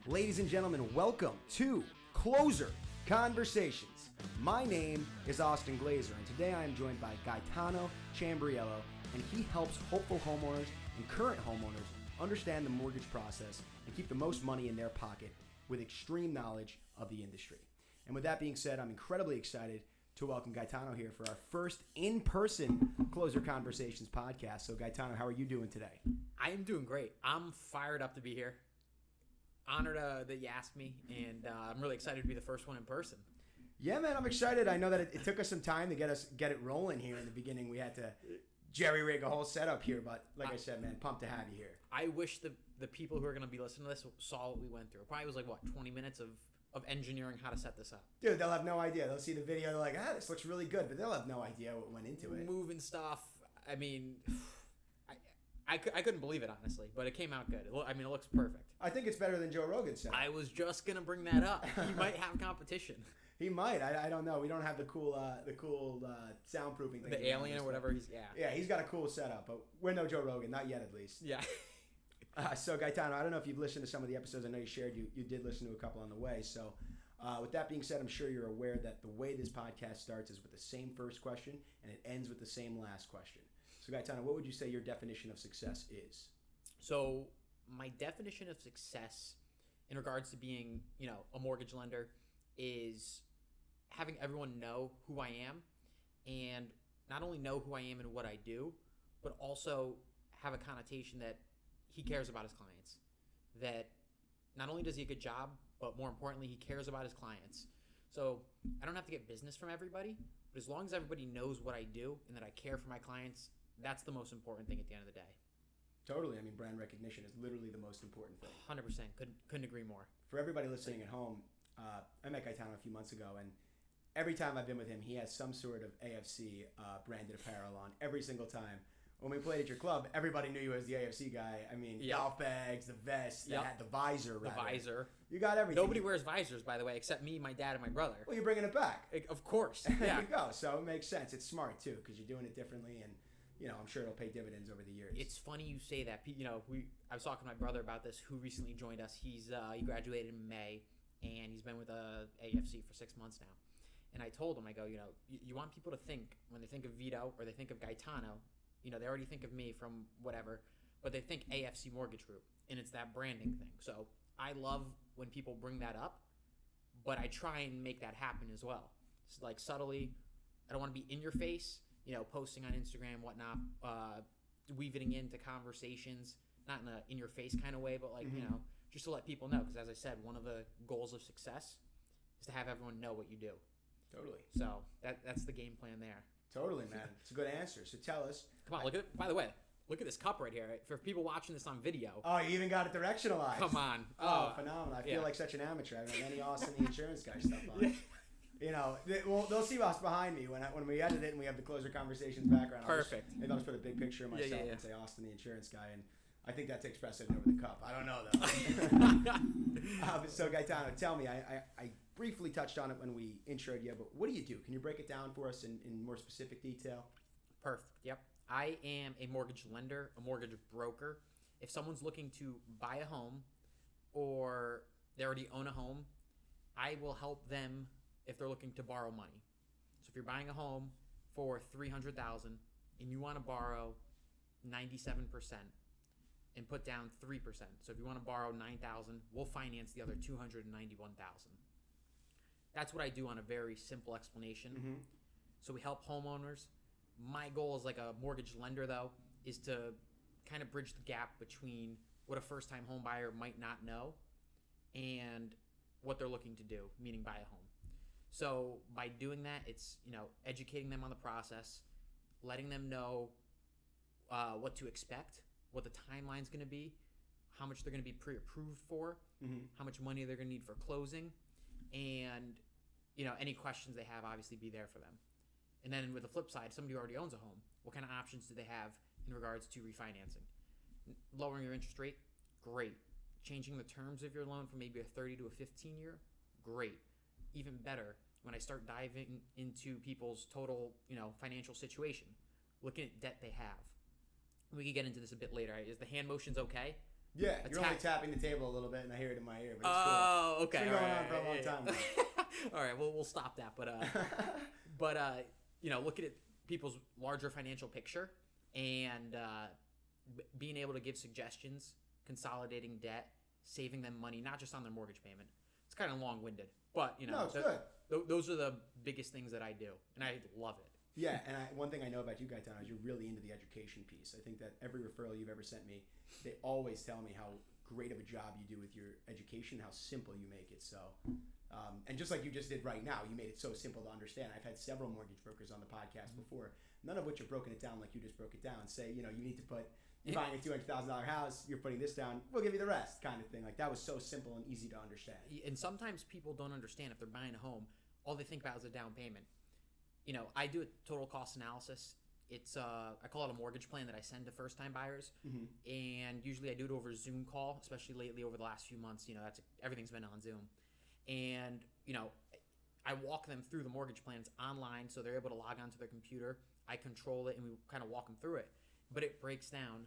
Ladies and gentlemen, welcome to Closer Conversations. My name is Austin Glazer, and today I am joined by Gaetano Ciambriello, and he helps hopeful homeowners and current homeowners understand the mortgage process and keep the most money in their pocket with extreme knowledge of the industry. And with that being said, I'm incredibly excited to welcome Gaetano here for our first in-person Closer Conversations podcast. So Gaetano, how are you doing today? I am doing great. I'm fired up to be here. Honored that you asked me, and I'm really excited to be the first one in person. Yeah, man, I'm excited. I know that it took us some time to get it rolling here in the beginning. We had to jerry-rig a whole setup here, but like I said, man, pumped to have you here. I wish the people who are going to be listening to this saw what we went through. It probably was 20 minutes of engineering how to set this up. Dude, they'll have no idea. They'll see the video, they're like, this looks really good, but they'll have no idea what went into it. Moving stuff. I mean, I couldn't believe it, honestly, but it came out good. It looks perfect. I think it's better than Joe Rogan's setup. I was just going to bring that up. He might have competition. He might. I don't know. We don't have the cool soundproofing thing. The alien or whatever. Yeah, he's got a cool setup, but we're no Joe Rogan. Not yet, at least. Yeah. So, Gaetano, I don't know if you've listened to some of the episodes. I know you shared you did listen to a couple on the way. So, with that being said, I'm sure you're aware that the way this podcast starts is with the same first question, and it ends with the same last question. So, Gaetano, what would you say your definition of success is? So, my definition of success in regards to being, a mortgage lender is having everyone know who I am, and not only know who I am and what I do, but also have a connotation that he cares about his clients. That not only does he a good job, but more importantly, he cares about his clients. So I don't have to get business from everybody, but as long as everybody knows what I do and that I care for my clients, that's the most important thing at the end of the day. Totally. I mean, brand recognition is literally the most important thing. 100%. Couldn't agree more. For everybody listening at home, I met Gaetano a few months ago, and every time I've been with him, he has some sort of AFC branded apparel on every single time. When we played at your club, everybody knew you as the AFC guy. I mean, golf bags, the vest, that had the visor. The visor. You got everything. Nobody wears visors, by the way, except me, my dad, and my brother. Well, you're bringing it back. Of course. There Yeah. you go. So it makes sense. It's smart, too, because you're doing it differently, and I'm sure it'll pay dividends over the years. It's funny you say that. I was talking to my brother about this, who recently joined us. He graduated in May, and he's been with AFC for 6 months now. And I told him, I go, you want people to think, when they think of Vito or they think of Gaetano, they already think of me from whatever, but they think AFC Mortgage Group, and it's that branding thing. So I love when people bring that up, but I try and make that happen as well. It's like subtly. I don't want to be in your face, posting on Instagram, whatnot, weaving into conversations, not in a in your face kind of way, but just to let people know. Because as I said, one of the goals of success is to have everyone know what you do. Totally. So that's the game plan there. Totally, man. It's a good answer. So tell us. Come on, look at it. By the way, look at this cup right here. Right? For people watching this on video. Oh, you even got it directionalized. Come on. Oh, phenomenal. I feel like such an amateur. I haven't any Austin the insurance guy stuff on. They'll see us behind me when we edit it and we have the Closer Conversations background. Perfect. Maybe I'll just put a big picture of myself and say Austin the insurance guy, and I think that takes precedent over the cup. I don't know, though. So, Gaetano, tell me, I briefly touched on it when we introed you, but what do you do? Can you break it down for us in more specific detail? Perfect. Yep. I am a mortgage lender, a mortgage broker. If someone's looking to buy a home or they already own a home, I will help them if they're looking to borrow money. So if you're buying a home for $300,000 and you want to borrow 97%, and put down 3%. So if you want to borrow $9,000, we'll finance the other $291,000. That's what I do on a very simple explanation. Mm-hmm. So we help homeowners. My goal as a mortgage lender, though, is to kind of bridge the gap between what a first-time home buyer might not know and what they're looking to do, meaning buy a home. So by doing that, it's educating them on the process, letting them know what to expect, what the timeline's going to be, how much they're going to be pre-approved for, how much money they're going to need for closing, and any questions they have, obviously be there for them. And then with the flip side, somebody who already owns a home, what kind of options do they have in regards to refinancing? Lowering your interest rate, great. Changing the terms of your loan from maybe a 30 to a 15-year, great. Even better, when I start diving into people's total, financial situation, looking at debt they have. We could get into this a bit later. Is the hand motions okay? Yeah, you're only tapping the table a little bit, and I hear it in my ear. But it's oh, cool. Okay. It's been going on for a long time now. All right, well, we'll stop that. But look at people's larger financial picture and being able to give suggestions, consolidating debt, saving them money, not just on their mortgage payment. It's kind of long-winded, but no, it's good. Those are the biggest things that I do, and I love it. Yeah, and one thing I know about you, Gaetano, is you're really into the education piece. I think that every referral you've ever sent me, they always tell me how great of a job you do with your education, how simple you make it. So, and just like you just did right now, you made it so simple to understand. I've had several mortgage brokers on the podcast before, none of which have broken it down like you just broke it down. Say, you need to put, you're buying a $200,000 house, you're putting this down, we'll give you the rest, kind of thing. Like, that was so simple and easy to understand. And sometimes people don't understand if they're buying a home, all they think about is a down payment. I do a total cost analysis. It's I call it a mortgage plan that I send to first-time buyers, and usually I do it over a Zoom call. Especially lately, over the last few months, everything's been on Zoom, and I walk them through the mortgage plans online, so they're able to log onto their computer. I control it, and we kind of walk them through it. But it breaks down,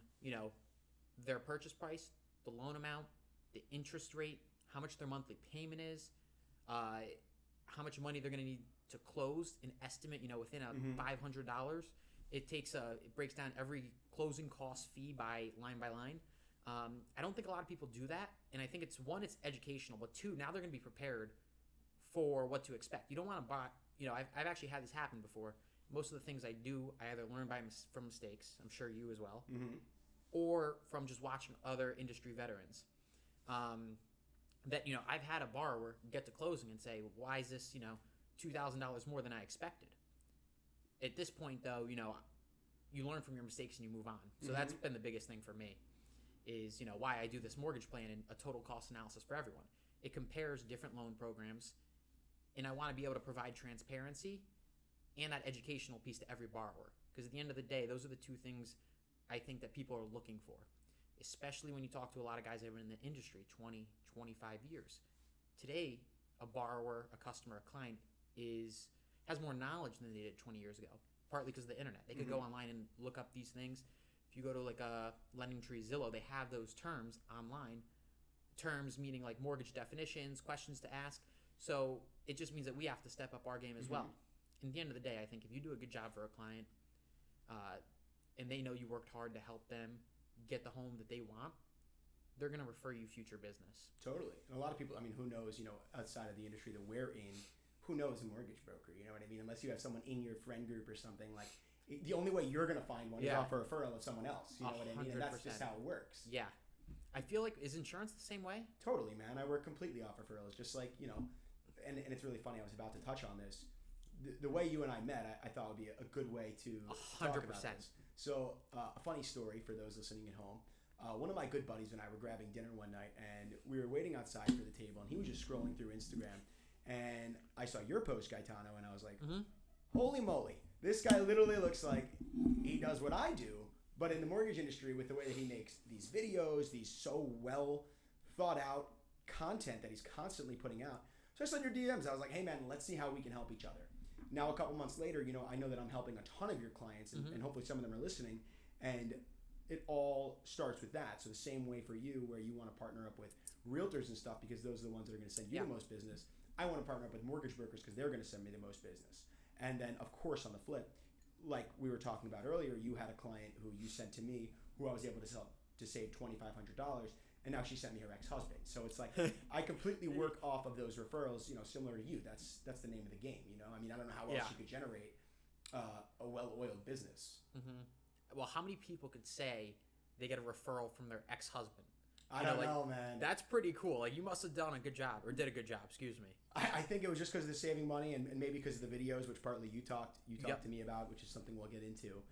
their purchase price, the loan amount, the interest rate, how much their monthly payment is, how much money they're going to need to close, an estimate, within $500. It breaks down every closing cost fee by line. I don't think a lot of people do that, and I think it's educational, but two, now they're going to be prepared for what to expect. You don't want to buy, I've actually had this happen before. Most of the things I do, I either learn from mistakes, I'm sure you as well, or from just watching other industry veterans. I've had a borrower get to closing and say, why is this, $2,000 more than I expected? At this point, though, you learn from your mistakes and you move on. So that's been the biggest thing for me is, why I do this mortgage plan and a total cost analysis for everyone. It compares different loan programs, and I want to be able to provide transparency and that educational piece to every borrower. Because at the end of the day, those are the two things I think that people are looking for, especially when you talk to a lot of guys that have been in the industry 20, 25 years. Today, a borrower, a customer, a client has more knowledge than they did 20 years ago, partly because of the internet. They could go online and look up these things. If you go to like a LendingTree, Zillow, they have those terms online. Terms meaning like mortgage definitions, questions to ask. So it just means that we have to step up our game as well. And at the end of the day, I think if you do a good job for a client, and they know you worked hard to help them get the home that they want, they're going to refer you future business. Totally. And a lot of people, who knows, outside of the industry that we're in, who knows a mortgage broker, you know what I mean? Unless you have someone in your friend group or something, like, the only way you're going to find one is off a referral of someone else, you know what I mean? And that's just how it works. Yeah. I feel like, is insurance the same way? Totally, man. I work completely off referrals, just like, and it's really funny, I was about to touch on this. The way you and I met, I thought would be a good way to 100%. Talk about this. So, a funny story for those listening at home. One of my good buddies and I were grabbing dinner one night, and we were waiting outside for the table, and he was just scrolling through Instagram, and I saw your post, Gaetano, and I was like, holy moly, this guy literally looks like he does what I do, but in the mortgage industry with the way that he makes these videos, these so well thought out content that he's constantly putting out. So I saw your DMs. I was like, hey man, let's see how we can help each other. Now, a couple months later, I know that I'm helping a ton of your clients, and hopefully some of them are listening, and it all starts with that. So the same way for you, where you want to partner up with realtors and stuff because those are the ones that are going to send you the most business. I want to partner up with mortgage brokers because they're going to send me the most business. And then, of course, on the flip, like we were talking about earlier, you had a client who you sent to me who I was able to save $2,500, and now she sent me her ex-husband. So it's like I completely work off of those referrals, similar to you. That's the name of the game, I don't know how else you could generate a well-oiled business. Well, how many people could say they get a referral from their ex-husband? I don't know, man. That's pretty cool. Like, you must have done a good job, or did a good job, excuse me. I think it was just because of the saving money and maybe because of the videos, which partly you talked to me about, which is something we'll get into.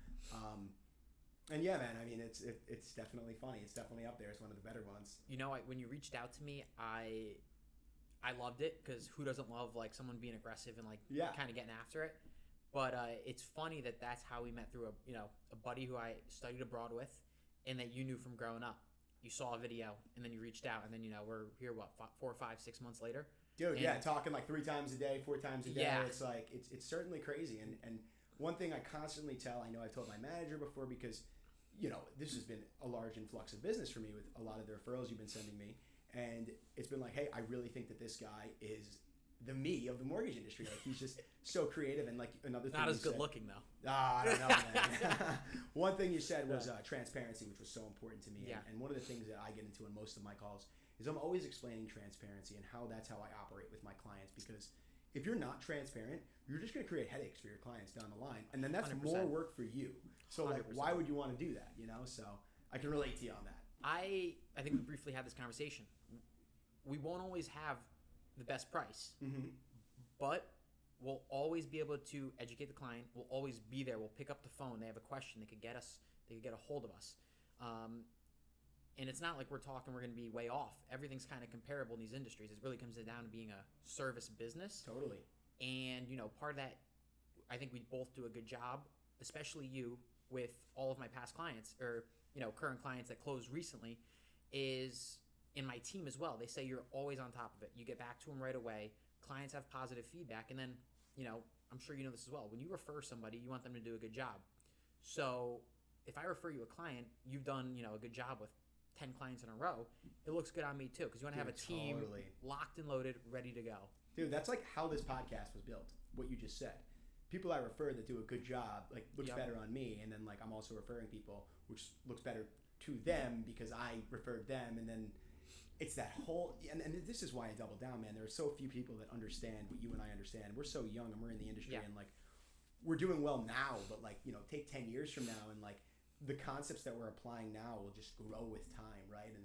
And yeah, man, it's definitely funny. It's definitely up there. It's one of the better ones. When you reached out to me, I loved it because who doesn't love like someone being aggressive and kind of getting after it? But it's funny that that's how we met through a buddy who I studied abroad with, and that you knew from growing up. You saw a video, and then you reached out, and then we're here 4, 5, 6 months later. Dude, talking like 3 times a day, 4 times a day. Yeah. It's like it's certainly crazy. And one thing I constantly tell, I know I've told my manager before, because this has been a large influx of business for me with a lot of the referrals you've been sending me. And it's been like, hey, I really think that this guy is the me of the mortgage industry. Like, he's just so creative. And like another thing, not as good looking though. I don't know, man. One thing you said was transparency, which was so important to me. Yeah. And one of the things that I get into in most of my calls is I'm always explaining transparency and that's how I operate with my clients. Because if you're not transparent, you're just going to create headaches for your clients down the line, and then that's 100%. More work for you. So like, 100%. Why would you want to do that? So I can relate to you on that. I think we briefly had this conversation. We won't always have the best price, but we'll always be able to educate the client. We'll always be there. We'll pick up the phone. They have a question. They could get a hold of us. And it's not like we're going to be way off. Everything's kind of comparable in these industries. It really comes down to being a service business. Totally. And, part of that, I think we both do a good job, especially you, with all of my past clients or, current clients that closed recently, is in my team as well. They say you're always on top of it. You get back to them right away. Clients have positive feedback. And then, I'm sure you know this as well. When you refer somebody, you want them to do a good job. So if I refer you a client, you've done, a good job with 10 clients in a row, it looks good on me too, because you want to have a team locked and loaded, ready to go. Dude, that's like how this podcast was built, what you just said. People I refer that do a good job, like, looks better on me, and then like I'm also referring people, which looks better to them because I referred them, and then it's that whole, and this is why I double down, man. There are so few people that understand what you and I understand. We're so young and we're in the industry and like we're doing well now, but like, take 10 years from now and like the concepts that we're applying now will just grow with time, right? And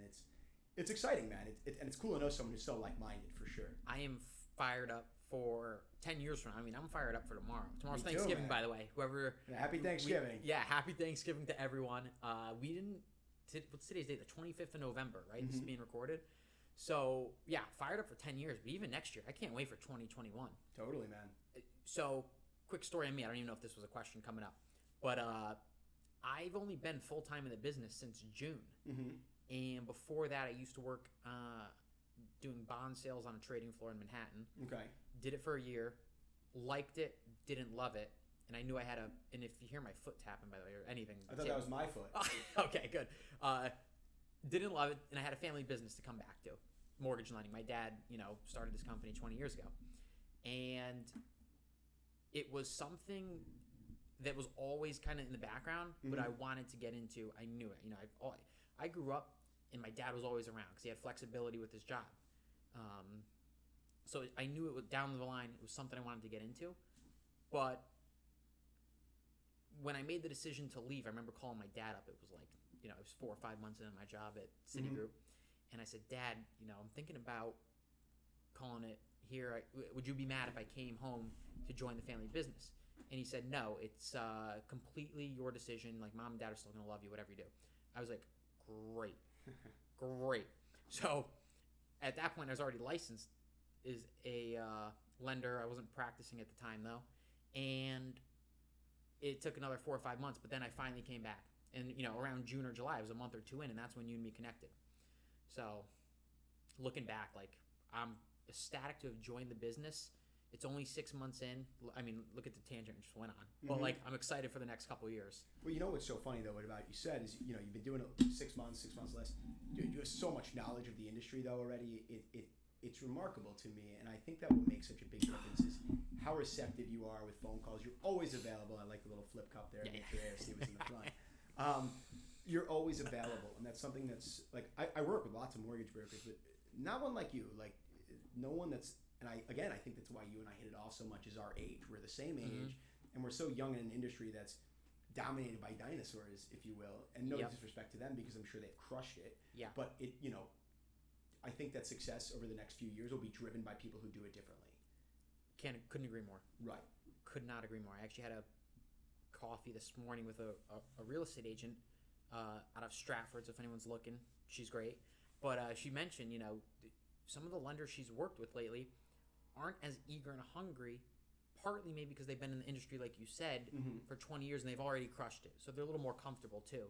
it's exciting, man. And it's cool to know someone who's so like-minded, for sure. I am fired up for 10 years from now. I mean, I'm fired up for tomorrow. Tomorrow's Thanksgiving, by the way. Happy Thanksgiving. Happy Thanksgiving to everyone. What's today's date? The 25th of November, right? This is being recorded. So, yeah, fired up for 10 years. But even next year, I can't wait for 2021. Totally, man. So, quick story on me. I don't even know if this was a question coming up. But I've only been full-time in the business since June. And before that, I used to work doing bond sales on a trading floor in Manhattan. Okay. Did it for a year. Liked it. Didn't love it. And I knew I had and if you hear my foot tapping, by the way, or anything. I thought that was my foot. Okay, good. Didn't love it. And I had a family business to come back to. Mortgage lending. My dad, started this company 20 years ago. And it was something that was always kind of in the background, but I wanted to get into. I knew it. I grew up, and my dad was always around because he had flexibility with his job. So I knew it was down the line. It was something I wanted to get into. But when I made the decision to leave, I remember calling my dad up. It was like, it was 4 or 5 months into my job at Citigroup. And I said, Dad, I'm thinking about calling it here. Would you be mad if I came home to join the family business? And he said, no, it's completely your decision. Like, Mom and Dad are still going to love you, whatever you do. I was like, great. Great. So at that point, I was already licensed as a lender. I wasn't practicing at the time, though. And it took another 4 or 5 months, but then I finally came back. And, around June or July, I was a month or two in, and that's when you and me connected. So looking back, like, I'm ecstatic to have joined the business. It's only 6 months in. I mean, look at the tangent I just went on. But, like, I'm excited for the next couple of years. Well, what's so funny, though, about what you said is, you've been doing it 6 months less. Dude, you have so much knowledge of the industry, though, already. It's remarkable to me, and I think that what makes such a big difference is how receptive you are with phone calls. You're always available. I like the little flip cup there. Yeah. Make sure AFC was in the front. You're always available, and that's something that's, like, I work with lots of mortgage brokers, but not one like you. Like, no one that's, and I think that's why you and I hit it off so much, is our age. We're the same age, and we're so young in an industry that's dominated by dinosaurs, if you will, and no disrespect to them, because I'm sure they've crushed it. Yeah. But I think that success over the next few years will be driven by people who do it differently. Couldn't agree more. Right. Could not agree more. I actually had a coffee this morning with a real estate agent out of Stratford, so if anyone's looking, she's great. But she mentioned, some of the lenders she's worked with lately aren't as eager and hungry, partly maybe because they've been in the industry, like you said, for 20 years, and they've already crushed it. So they're a little more comfortable, too.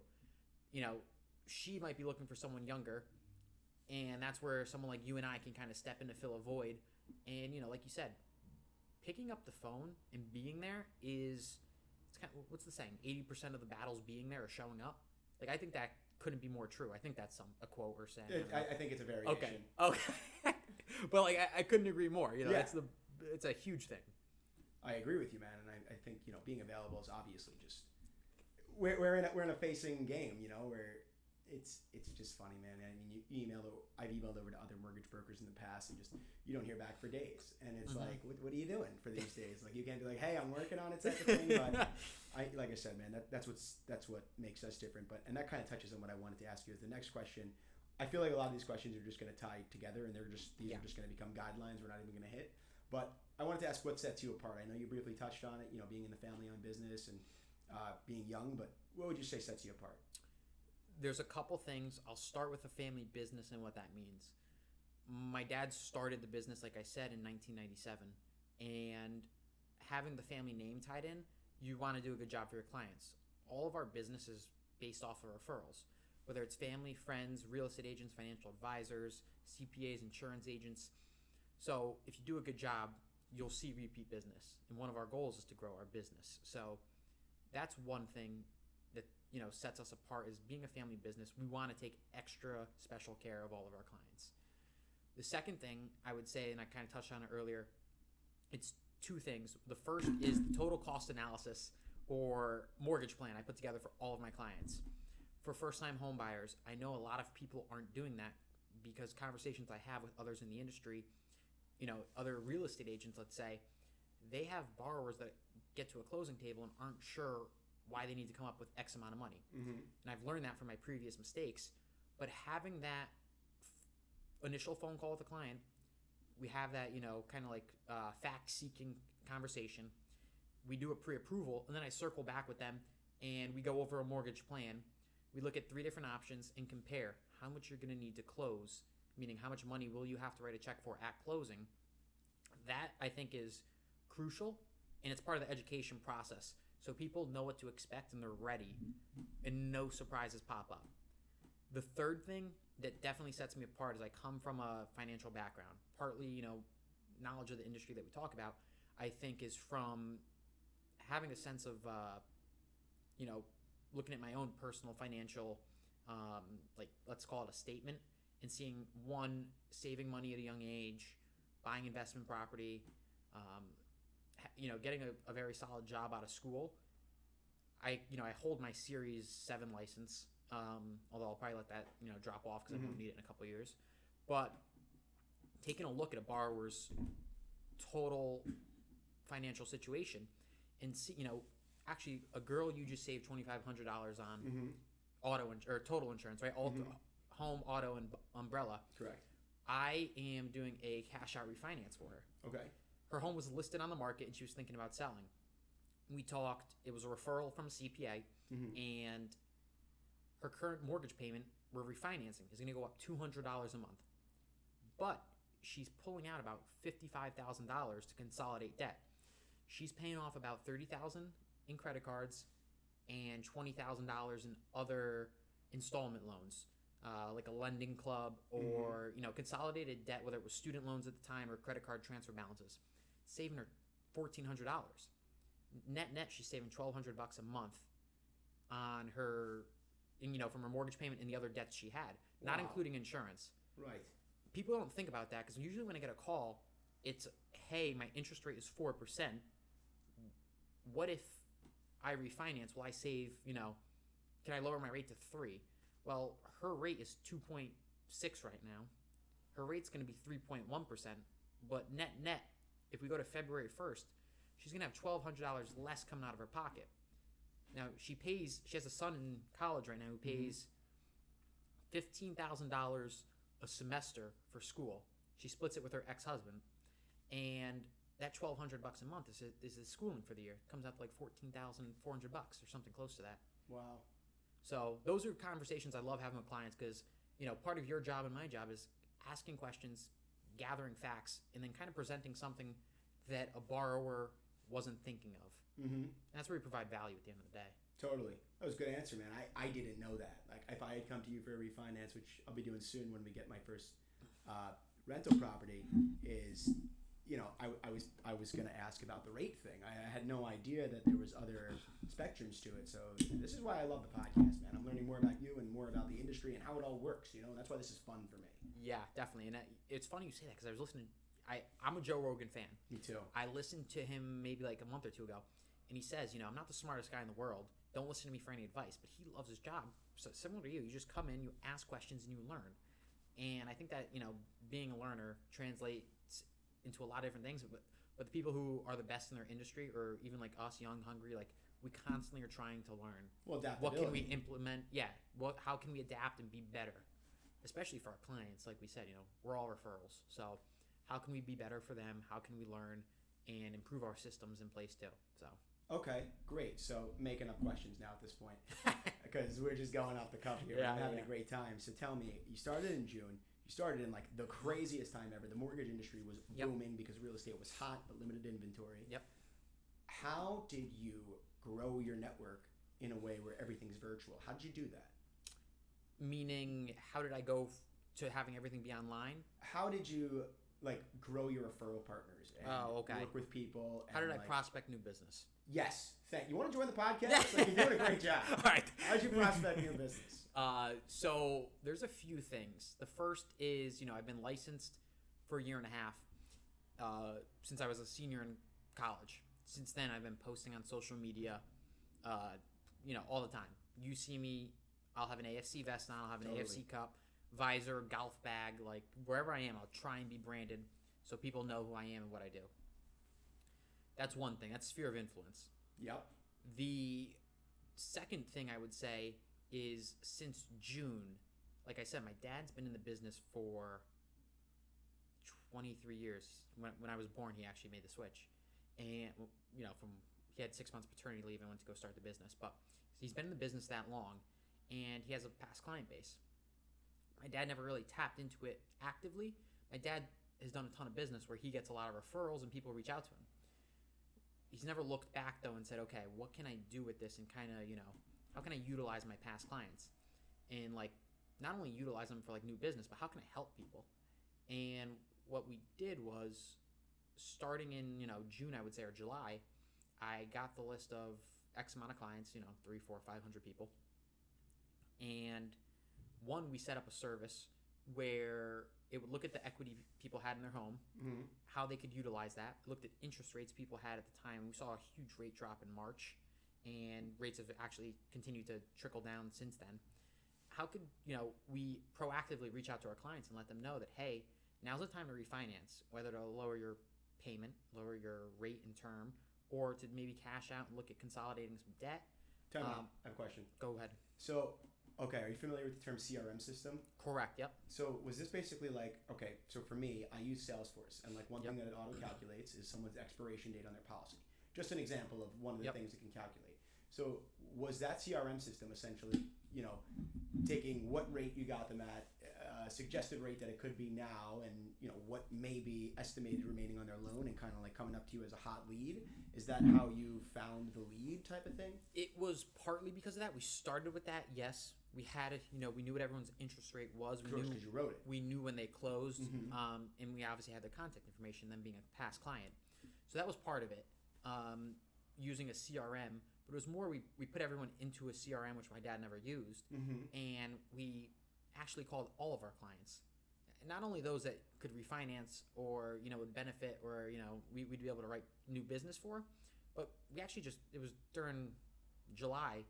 She might be looking for someone younger, and that's where someone like you and I can kind of step in to fill a void. And, like you said, picking up the phone and being there it's kind of, what's the saying? 80% of the battles being there or showing up. Like, I think that couldn't be more true. I think that's a quote or saying. I think it's a variation. Okay. But like, I couldn't agree more. You know, it's a huge thing. I agree with you, man, and I think being available is obviously just we're in a facing game, where it's just funny, man. I mean, I've emailed over to other mortgage brokers in the past, and just you don't hear back for days, and it's like, what are you doing for these days? Like, you can't be like, hey, I'm working on it, type of thing. But like I said, man, that's what makes us different. And that kind of touches on what I wanted to ask you as the next question. I feel like a lot of these questions are just going to tie together, and these are just going to become guidelines we're not even going to hit. But I wanted to ask what sets you apart. I know you briefly touched on it, being in the family-owned business and being young, but what would you say sets you apart? There's a couple things. I'll start with the family business and what that means. My dad started the business, like I said, in 1997, and having the family name tied in, you want to do a good job for your clients. All of our business is based off of referrals, whether it's family, friends, real estate agents, financial advisors, CPAs, insurance agents. So if you do a good job, you'll see repeat business. And one of our goals is to grow our business. So that's one thing that sets us apart, is being a family business. We want to take extra special care of all of our clients. The second thing I would say, and I kind of touched on it earlier, it's two things. The first is the total cost analysis or mortgage plan I put together for all of my clients. For first-time home buyers, I know a lot of people aren't doing that because conversations I have with others in the industry, other real estate agents, let's say, they have borrowers that get to a closing table and aren't sure why they need to come up with X amount of money. Mm-hmm. And I've learned that from my previous mistakes. But having that initial phone call with the client, we have that, kind of like fact-seeking conversation. We do a pre-approval, and then I circle back with them, and we go over a mortgage plan. We look at 3 different options and compare how much you're going to need to close, meaning how much money will you have to write a check for at closing. That, I think, is crucial, and it's part of the education process. So people know what to expect and they're ready, and no surprises pop up. The third thing that definitely sets me apart is I come from a financial background. Partly, knowledge of the industry that we talk about, I think, is from having a sense of, looking at my own personal financial, let's call it a statement, and seeing, one, saving money at a young age, buying investment property, getting a very solid job out of school. I hold my Series 7 license, although I'll probably let that, drop off because I won't need it in a couple of years. But taking a look at a borrower's total financial situation and see, actually a girl you just saved $2,500 on or total insurance, right? Home, auto, and umbrella. Correct. I am doing a cash out refinance for her. Okay. Her home was listed on the market and she was thinking about selling. We talked, it was a referral from a CPA, and her current mortgage payment, we're refinancing, is going to go up $200 a month. But she's pulling out about $55,000 to consolidate debt. She's paying off about $30,000 in credit cards and $20,000 in other installment loans, like a lending club or consolidated debt, whether it was student loans at the time or credit card transfer balances, saving her $1,400. Net, she's saving $1,200 a month on her, from her mortgage payment and the other debts she had, not including insurance. Right. People don't think about that because usually when I get a call, it's, hey, my interest rate is 4%. What if I refinance? Will I save, can I lower my rate to 3? Well, her rate is 2.6 right now. Her rate's going to be 3.1%. But net, if we go to February 1st, she's going to have $1,200 less coming out of her pocket. Now, she has a son in college right now who pays $15,000 a semester for school. She splits it with her ex-husband. And that $1,200 a month is the schooling for the year. It comes out to like $14,400 or something close to that. Wow. So those are conversations I love having with clients because, part of your job and my job is asking questions, gathering facts, and then kind of presenting something that a borrower wasn't thinking of. And that's where we provide value at the end of the day. Totally. That was a good answer, man. I didn't know that. Like, if I had come to you for a refinance, which I'll be doing soon when we get my first rental property, is, I I was going to ask about the rate thing. I had no idea that there was other spectrums to it. So this is why I love the podcast, man. I'm learning more about you and more about the industry and how it all works. And that's why this is fun for me. Yeah, definitely. And it's funny you say that because I was listening. I'm a Joe Rogan fan. Me too. I listened to him maybe like a month or two ago, and he says, I'm not the smartest guy in the world. Don't listen to me for any advice. But he loves his job. So similar to you, you just come in, you ask questions, and you learn. And I think that being a learner translates into a lot of different things. But the people who are the best in their industry, or even like us, young, hungry, like we constantly are trying to learn. Well, what can we implement? Yeah. How can we adapt and be better, especially for our clients? Like we said, we're all referrals. So how can we be better for them? How can we learn and improve our systems in place too? So. Okay, great. So making up questions now at this point because we're just going off the cuff here. Yeah, we're having a great time. So tell me, you started in June. You started in like the craziest time ever. The mortgage industry was booming because real estate was hot but limited inventory. Yep. How did you grow your network in a way where everything's virtual? How did you do that? Meaning, how did I go to having everything be online? How did you grow your referral partners and work with people? How did I prospect new business? Yes. You want to join the podcast? You're doing a great job. All right. How did you prospect new business? So there's a few things. The first is, I've been licensed for a year and a half since I was a senior in college. Since then, I've been posting on social media, all the time. You see me, I'll have an AFC vest on, I'll have an AFC cup, visor, golf bag, like wherever I am, I'll try and be branded so people know who I am and what I do. That's one thing. That's sphere of influence. Yep. The second thing I would say is since June, like I said, my dad's been in the business for 23 years. When I was born, he actually made the switch. And, he had 6 months paternity leave and went to go start the business. But he's been in the business that long, and he has a past client base. My dad never really tapped into it actively. My dad has done a ton of business where he gets a lot of referrals and people reach out to him. He's never looked back, though, and said, okay, what can I do with this and kind of, how can I utilize my past clients? And, not only utilize them for, new business, but how can I help people? And what we did was, starting in, June, I would say, or July, I got the list of X amount of clients, 300, 400, 500 people. And one, we set up a service where it would look at the equity people had in their home, how they could utilize that. Looked at interest rates people had at the time. We saw a huge rate drop in March, and rates have actually continued to trickle down since then. How could, we proactively reach out to our clients and let them know that, hey, now's the time to refinance, whether to lower your payment, lower your rate and term, or to maybe cash out and look at consolidating some debt. Time out. I have a question. Go ahead. So, okay, are you familiar with the term CRM system? Correct, yep. So was this basically so for me, I use Salesforce, and one thing that it auto-calculates is someone's expiration date on their policy. Just an example of one of the things it can calculate. So was that CRM system essentially, taking what rate you got them at, suggested rate that it could be now, and what may be estimated remaining on their loan, and kind of coming up to you as a hot lead? Is that how you found the lead type of thing? It was partly because of that. We started with that, yes. We had it, we knew what everyone's interest rate was. We knew because you wrote it. We knew when they closed, and we obviously had their contact information, them being a past client. So that was part of it, using a CRM. But it was more, we put everyone into a CRM, which my dad never used, and we actually called all of our clients. Not only those that could refinance or, would benefit or, we'd be able to write new business for, but we actually it was during July,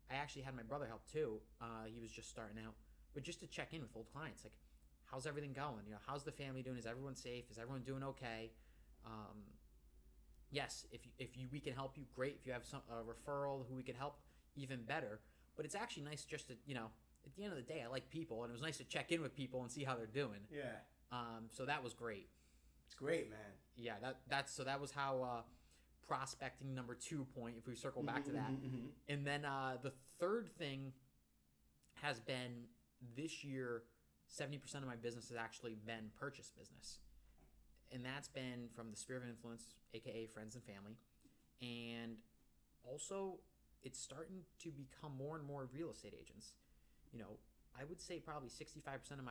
I actually had my brother help too. He was just starting out, but just to check in with old clients, how's everything going? How's the family doing? Is everyone safe? Is everyone doing okay? Yes, if we can help you, great. If you have a referral who we could help, even better. But it's actually nice just to, at the end of the day, I like people, and it was nice to check in with people and see how they're doing. Yeah. So that was great. It's great, man. Yeah, that was how prospecting number 2 point, if we circle back to that. And then the third thing has been this year, 70% of my business has actually been purchase business. And that's been from the sphere of influence, aka friends and family. And also, it's starting to become more and more real estate agents. I would say probably 65% of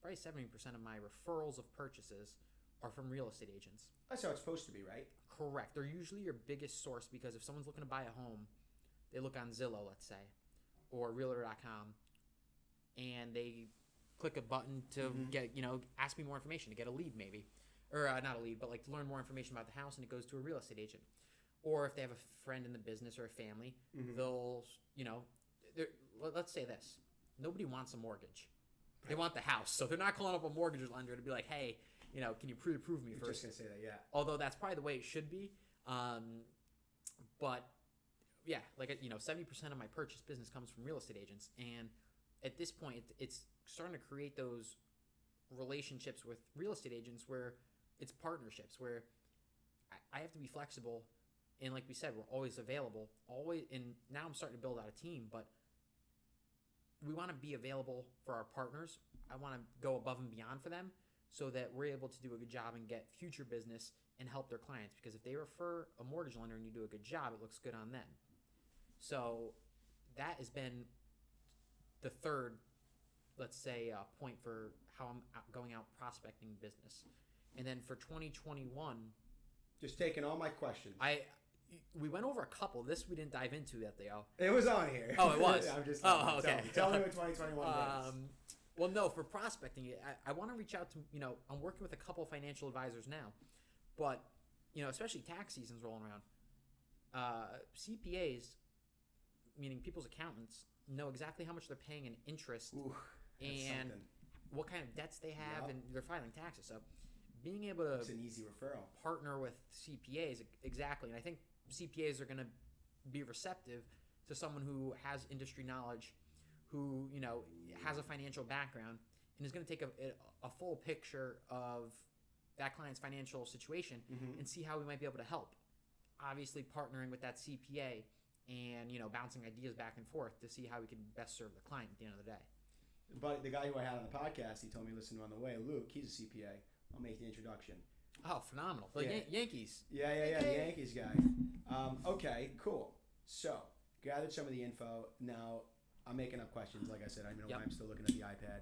probably 70% of my referrals of purchases are from real estate agents. That's how it's supposed to be, right? Correct. They're usually your biggest source because if someone's looking to buy a home, they look on Zillow, let's say, or Realtor.com, and they click a button to get, ask me more information, to get a lead maybe. Or not a lead, but like to learn more information about the house, and it goes to a real estate agent. Or if they have a friend in the business or a family, they'll, let's say this. Nobody wants a mortgage. They want the house. So they're not calling up a mortgage lender to be like, hey, can you pre-approve me first? Just going to say that, yeah. Although that's probably the way it should be. But, yeah, 70% of my purchase business comes from real estate agents. And at this point, it's starting to create those relationships with real estate agents where it's partnerships, where I have to be flexible. And like we said, we're always available. And now I'm starting to build out a team, but we want to be available for our partners. I want to go above and beyond for them so that we're able to do a good job and get future business and help their clients. Because if they refer a mortgage lender and you do a good job, it looks good on them. So that has been the third, let's say, point for how I'm going out prospecting business. And then for 2021... Just taking all my questions. We went over a couple. This we didn't dive into yet, though. It was on here. Oh, it was? I'm just okay. Tell me what 2021 is. Well, no, for prospecting, I want to reach out to, I'm working with a couple financial advisors now. But, especially tax season's rolling around. CPAs, meaning people's accountants, know exactly how much they're paying in interest and what kind of debts they have, and they're filing taxes. So being able to... It's an easy referral. Partner with CPAs, exactly. And I think CPAs are going to be receptive to someone who has industry knowledge, who, has a financial background, and is going to take a full picture of that client's financial situation and see how we might be able to help. Obviously, partnering with that CPA and, bouncing ideas back and forth to see how we can best serve the client at the end of the day. But the guy who I had on the podcast, he told me, listen, on the way, Luke, he's a CPA. I'll make the introduction. Oh, phenomenal. Like Yankees. Yeah, Yankees guy. Okay, cool. So, gathered some of the info. Now, I'm making up questions. Like I said, I know why I'm still looking at the iPad.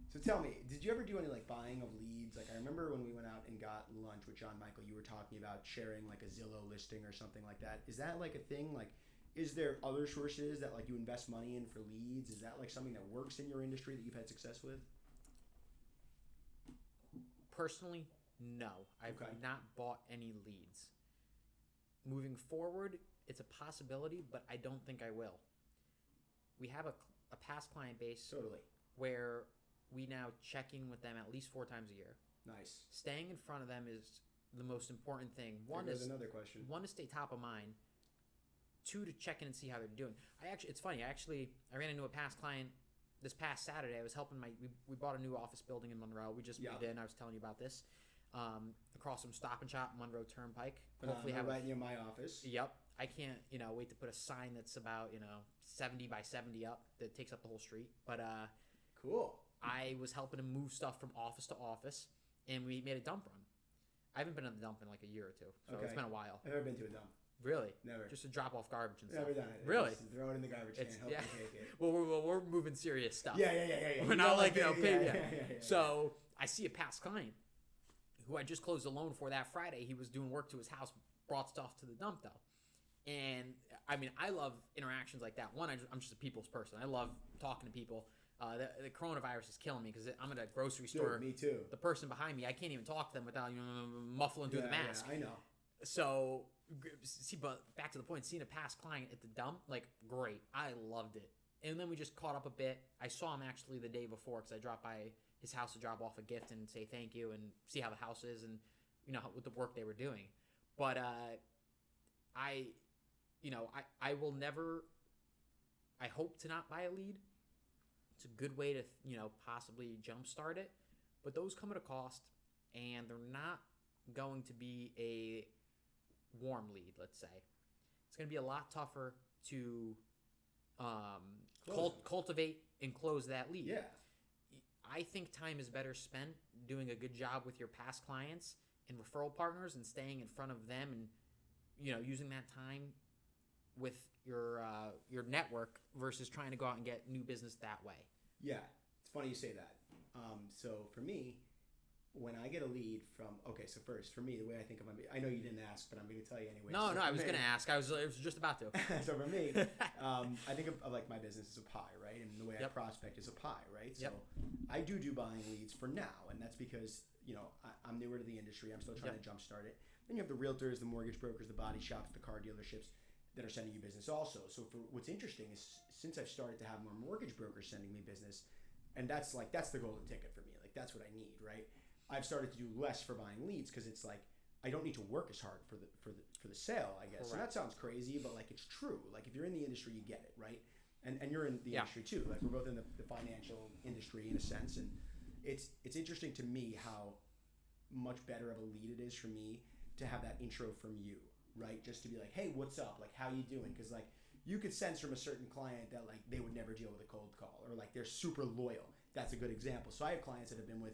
So tell me, did you ever do any buying of leads? I remember when we went out and got lunch with John Michael, you were talking about sharing a Zillow listing or something like that. Is that a thing? Is there other sources that you invest money in for leads? Is that something that works in your industry that you've had success with? Personally, no. I've not bought any leads. Moving forward, it's a possibility, but I don't think I will. We have a past client base where we now check in with them at least 4 times a year. Nice. Staying in front of them is the most important thing. There's another question. 1, to stay top of mind. 2, to check in and see how they're doing. It's funny. I ran into a past client this past Saturday. I was helping we bought a new office building in Monroe. We just moved in. I was telling you about this. Across from Stop and Shop, Monroe Turnpike. Hopefully right near my office. Yep. I can't, wait to put a sign that's about, 70 by 70 up that takes up the whole street. But cool. I was helping him move stuff from office to office, and we made a dump run. I haven't been in the dump in a year or two, so it's been a while. I've never been to a dump. Really? Never. Just to drop off garbage and stuff. Never done it. Really? Just throw it in the garbage can. Help you take it. Well, we're moving serious stuff. Yeah. We're not pay. So I see a past client who I just closed a loan for that Friday. He was doing work to his house, brought stuff to the dump though. And I love interactions like that. One, I'm just a people's person. I love talking to people. The coronavirus is killing me because I'm at a grocery store. Dude, me too. The person behind me, I can't even talk to them without muffling through the mask. Yeah, I know. So, but back to the point, seeing a past client at the dump, great. I loved it. And then we just caught up a bit. I saw him actually the day before because I dropped by his house to drop off a gift and say thank you and see how the house is and, with the work they were doing. But I will never, I hope to not buy a lead. It's a good way to, possibly jumpstart it. But those come at a cost, and they're not going to be a warm lead, let's say. It's going to be a lot tougher to cultivate and close that lead. Yeah. I think time is better spent doing a good job with your past clients and referral partners and staying in front of them and, using that time with your network versus trying to go out and get new business that way. Yeah. It's funny you say that. So for me, when I get a lead from, okay, so first, for me, the way I think of my, I know you didn't ask, but I'm going to tell you anyway. No, So I was going to ask. I was just about to. So for me, I think of like my business as a pie, right? And the way I prospect is a pie, right? So I do buying leads for now, and that's because, I'm newer to the industry. I'm still trying to jumpstart it. Then you have the realtors, the mortgage brokers, the body shops, the car dealerships that are sending you business also. So for what's interesting is since I've started to have more mortgage brokers sending me business, and that's the golden ticket for me. Like that's what I need, right? I've started to do less for buying leads because it's like I don't need to work as hard for the sale, I guess. And that sounds crazy, but like it's true. Like if you're in the industry, you get it, right? And you're in the industry too. Like we're both in the financial industry in a sense, and it's interesting to me how much better of a lead it is for me to have that intro from you, right? Just to be like, hey, what's up? Like how you doing? Because like you could sense from a certain client that like they would never deal with a cold call, or like they're super loyal. That's a good example. So I have clients that have been with,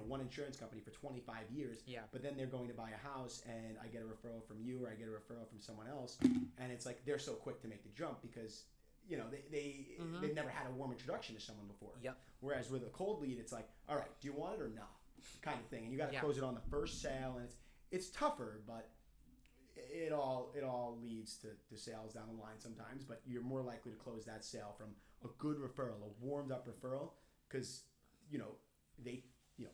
one insurance company for 25 years. Yeah. But then they're going to buy a house, and I get a referral from you, or I get a referral from someone else, and it's like they're so quick to make the jump because they've never had a warm introduction to someone before. Yep. Whereas with a cold lead, it's like, all right, do you want it or not, kind of thing, and you got to close it on the first sale, and it's tougher, but it all leads to sales down the line sometimes. But you're more likely to close that sale from a good referral, a warmed up referral. Because,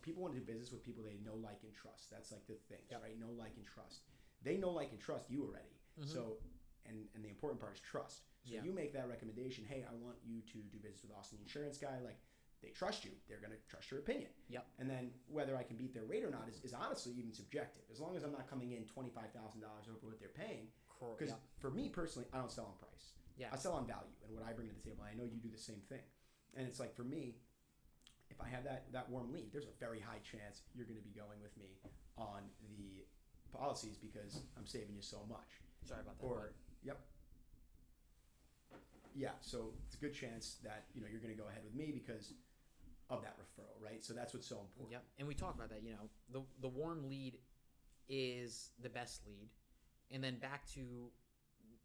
people want to do business with people they know, like, and trust. That's like the thing, right? Know, like, and trust. They know, like, and trust you already. Mm-hmm. So, and the important part is trust. So you make that recommendation, hey, I want you to do business with Austin, the insurance guy. Like, they trust you. They're going to trust your opinion. Yep. And then whether I can beat their rate or not is honestly even subjective. As long as I'm not coming in $25,000 over what they're paying. Because for me personally, I don't sell on price. Yeah. I sell on value and what I bring to the table. I know you do the same thing. And it's like, for me, if I have that warm lead, there's a very high chance you're going to be going with me on the policies because I'm saving you so much. Sorry about that. Yeah, so it's a good chance that you're going to go ahead with me because of that referral, right? So that's what's so important. Yep, and we talk about that. The warm lead is the best lead, and then back to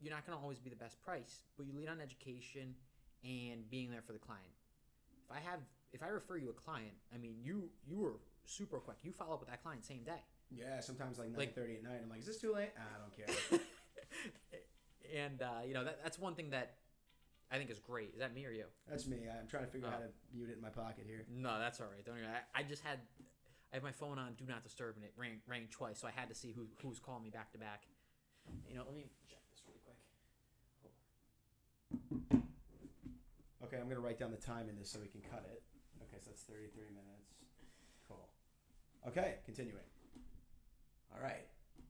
you're not going to always be the best price, but you lead on education and being there for the client. If I refer you a client, I mean, you were super quick. You follow up with that client same day. Yeah, sometimes like 9:30 at night. I'm like, is this too late? I don't care. And that's one thing that I think is great. Is that me or you? That's me. I'm trying to figure out how to mute it in my pocket here. No, that's all right. Don't worry. I have my phone on Do Not Disturb, and it rang twice, so I had to see who's calling me back to back. Let me check this really quick. Okay, I'm going to write down the time in this so we can cut it. Okay, so that's 33 minutes. Cool. Okay, continuing. All right.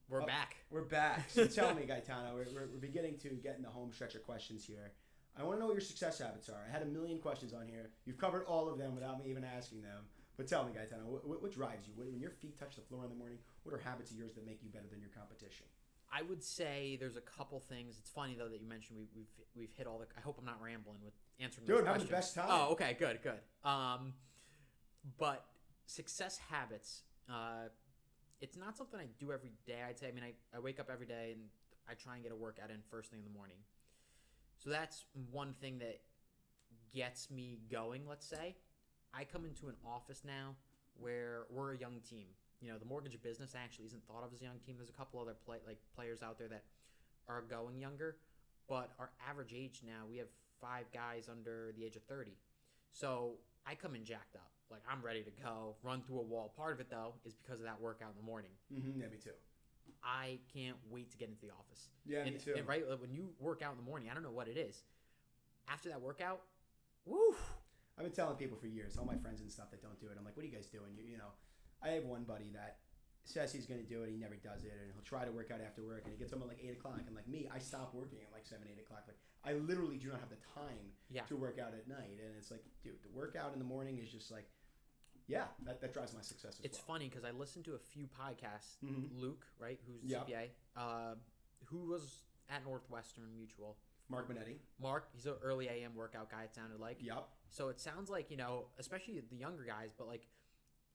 We're back. We're back. So tell me, Gaetano, we're beginning to get in the home stretch of questions here. I want to know what your success habits are. I had a million questions on here. You've covered all of them without me even asking them. But tell me, Gaetano, what drives you? When your feet touch the floor in the morning, what are habits of yours that make you better than your competition? I would say there's a couple things. It's funny though that you mentioned we've hit all the. I hope I'm not rambling with answering. Dude, having the best time. Oh, okay, good. But success habits. It's not something I do every day. I'd say. I mean, I wake up every day and I try and get a workout in first thing in the morning. So that's one thing that gets me going. Let's say I come into an office now where we're a young team. The mortgage business actually isn't thought of as a young team. There's a couple other players out there that are going younger, but our average age now, we have 5 guys under the age of 30. So I come in jacked up. Like, I'm ready to go, run through a wall. Part of it, though, is because of that workout in the morning. Mm-hmm, yeah, me too. I can't wait to get into the office. Yeah, me too. And right, when you work out in the morning, I don't know what it is. After that workout, woo! I've been telling people for years, all my friends and stuff that don't do it, I'm like, what are you guys doing? I have one buddy that says he's going to do it. He never does it. And he'll try to work out after work. And he gets home at like 8 o'clock. And like me, I stop working at like 7, 8 o'clock. Like I literally do not have the time to work out at night. And it's like, dude, the workout in the morning is just like, that drives my success as well. It's funny because I listened to a few podcasts. Mm-hmm. Luke, right, who's the CPA, who was at Northwestern Mutual. Mark Minetti. Mark, he's an early AM workout guy, it sounded like. Yep. So it sounds like, especially the younger guys, but like,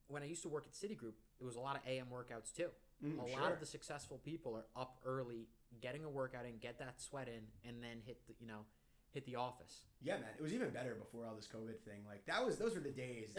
when I used to work at Citigroup, it was a lot of AM workouts too. A lot of the successful people are up early, getting a workout in, get that sweat in, and then hit the office. Yeah, man, it was even better before all this COVID thing. Like those were the days.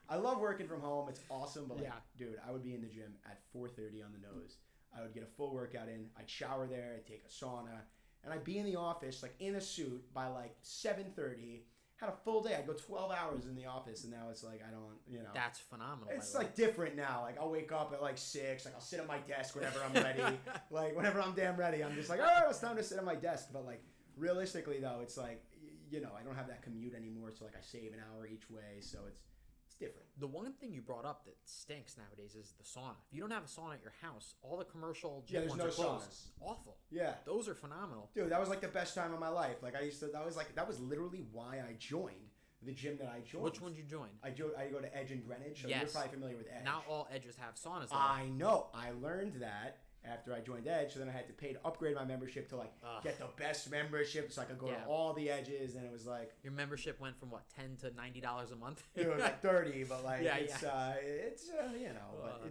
I love working from home. It's awesome. But, like, Yeah. dude, I would be in the gym at 4:30 on the nose. I would get a full workout in. I'd shower there. I'd take a sauna. And I'd be in the office, like, in a suit by, like, 7:30. Had a full day. I'd go 12 hours in the office. And now it's like, I don't, That's phenomenal. It's like different now. Like I'll wake up at like 6. Like I'll sit at my desk whenever I'm ready. Like whenever I'm damn ready, I'm just like, oh, it's time to sit at my desk. But like realistically though, it's like I don't have that commute anymore. So like I save an hour each way. So it's different. The one thing you brought up that stinks nowadays is the sauna. If you don't have a sauna at your house, all the commercial gym there's ones no are closed. saunas. Awful. Yeah, Those are phenomenal. dude, that was like the best time of my life. Like that was literally why I joined the gym that I joined. Which one did you join? I go to Edge in Greenwich. So Yes. you're probably familiar with Edge. Not all edges have saunas. Though. I know. I learned that after I joined Edge, so then I had to pay to upgrade my membership to get the best membership, so I could go to all the edges, and it was like your membership went from what $10 to $90 a month. it was like 30, but like it's But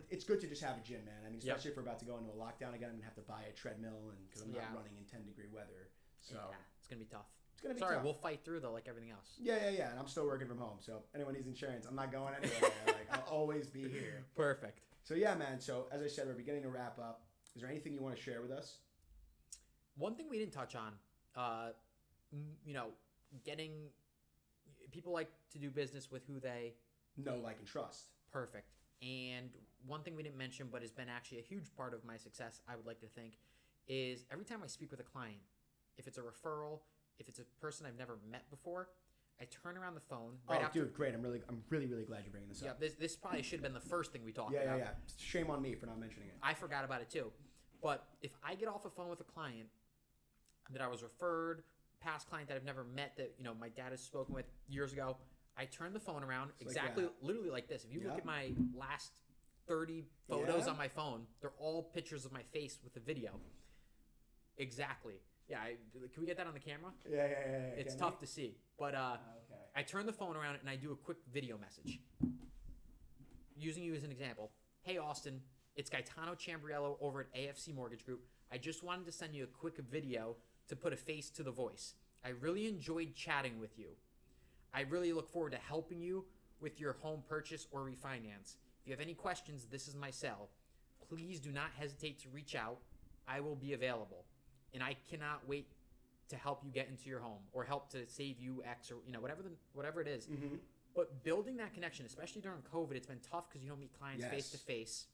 it's good to just have a gym, man. I mean, especially if we're about to go into a lockdown again, I'm gonna have to buy a treadmill, and because I'm not running in 10-degree weather, so it's gonna be tough. It's gonna be Sorry, tough. we'll fight through though, like everything else. Yeah, and I'm still working from home, so anyone needs insurance, I'm not going anywhere. Like I'll always be here. Perfect. So yeah, man. So as I said, we're beginning to wrap up. Is there anything you want to share with us? One thing we didn't touch on, getting people like to do business with who they know, like, and trust. Perfect. And one thing we didn't mention, but has been actually a huge part of my success, I would like to think, is every time I speak with a client, if it's a referral, if it's a person I've never met before, I turn around the phone. Dude, great! I'm really glad you're bringing this up. Yeah, this probably should have been the first thing we talked about. Yeah. Shame on me for not mentioning it. I forgot about it too. But if I get off a phone with a client that I was referred, past client that I've never met, that my dad has spoken with years ago, I turn the phone around literally like this. If you look at my last 30 photos on my phone, they're all pictures of my face with the video. Exactly. Yeah, can we get that on the camera? Yeah. It's tough to see. But I turn the phone around and I do a quick video message. Using you as an example. Hey, Austin, it's Gaetano Ciambriello over at AFC Mortgage Group. I just wanted to send you a quick video to put a face to the voice. I really enjoyed chatting with you. I really look forward to helping you with your home purchase or refinance. If you have any questions, this is my cell. Please do not hesitate to reach out. I will be available. And I cannot wait to help you get into your home or help to save you X or whatever it is. Mm-hmm. But building that connection, especially during COVID, it's been tough because you don't meet clients face to face,